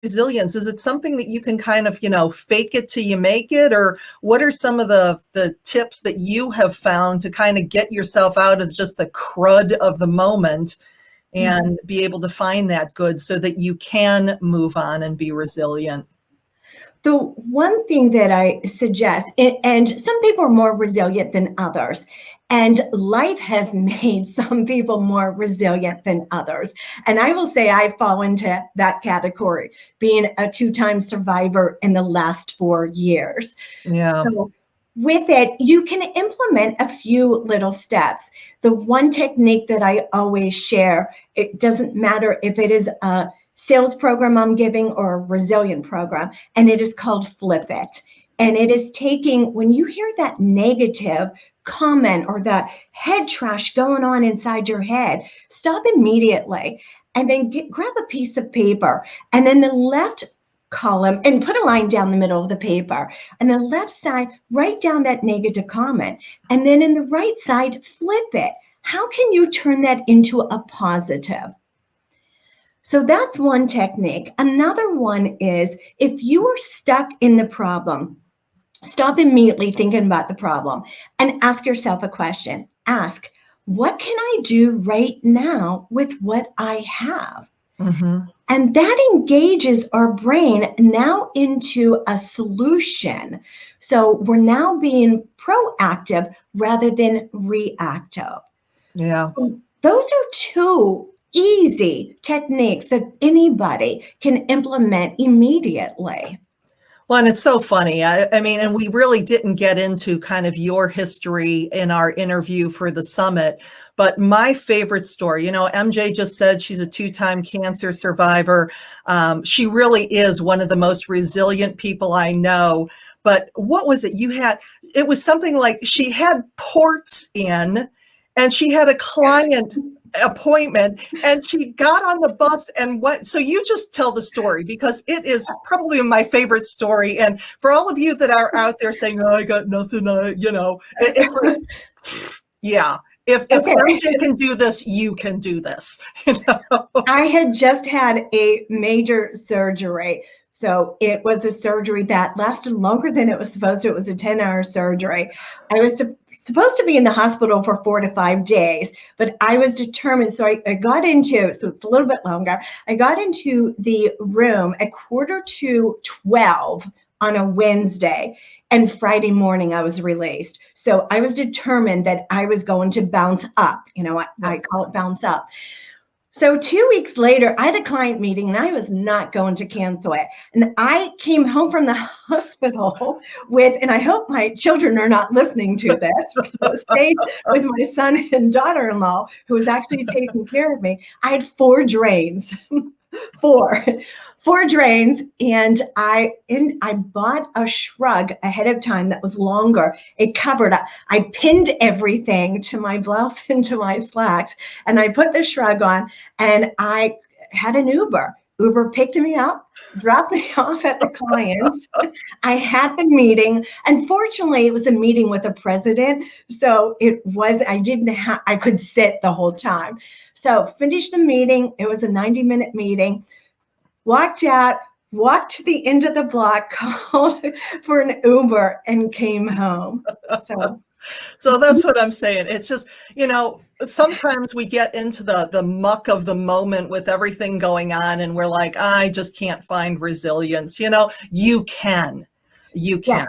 resilience? Is it something that you can kind of, fake it till you make it? Or what are some of the tips that you have found to kind of get yourself out of just the crud of the moment and be able to find that good so that you can move on and be resilient? The one thing that I suggest, and some people are more resilient than others, and life has made some people more resilient than others. And I will say I fall into that category, being a two-time survivor in the last 4 years. Yeah. So with it, you can implement a few little steps. The one technique that I always share, it doesn't matter if it is a sales program I'm giving or a resilient program, and it is called Flip It. And it is taking, when you hear that negative comment or that head trash going on inside your head, stop immediately and then grab a piece of paper, and then the left column, and put a line down the middle of the paper, and the left side, write down that negative comment, and then in the right side, flip it. How can you turn that into a positive? So that's one technique. Another one is, if you are stuck in the problem, stop immediately thinking about the problem and ask yourself a question. Ask, what can I do right now with what I have? And that engages our brain now into a solution. So we're now being proactive rather than reactive. Yeah. Those are two easy techniques that anybody can implement immediately. Well, and it's so funny. I mean, and we really didn't get into kind of your history in our interview for the summit, but my favorite story, MJ just said she's a two-time cancer survivor. She really is one of the most resilient people I know. But what was it you had? It was something like she had ports in, and she had a client appointment, and she got on the bus and went. So you just tell the story, because it is probably my favorite story. And for all of you that are out there saying, "Oh, I got nothing," it's like, yeah, if MJ can do this, you can do this. I had just had a major surgery. So it was a surgery that lasted longer than it was supposed to. It was a 10-hour surgery. I was supposed to be in the hospital for 4 to 5 days, but I was determined. So I got into, so it's a little bit longer. I got into the room at 11:45 on a Wednesday, and Friday morning I was released. So I was determined that I was going to bounce up. I call it bounce up. So 2 weeks later, I had a client meeting, and I was not going to cancel it. And I came home from the hospital with, and I hope my children are not listening to this, because I stayed with my son and daughter-in-law, who was actually taking care of me. I had 4 drains. four drains, and I bought a shrug ahead of time that was longer. It covered up. I pinned everything to my blouse and to my slacks, and I put the shrug on, and I had an Uber. Uber picked me up, dropped me off at the client's. I had the meeting. Unfortunately, it was a meeting with a president, so I could sit the whole time. So finished the meeting. It was a 90-minute meeting. Walked out, walked to the end of the block, called for an Uber, and came home. So that's what I'm saying. It's just, sometimes we get into the muck of the moment with everything going on, and we're like, I just can't find resilience. You can. Yeah.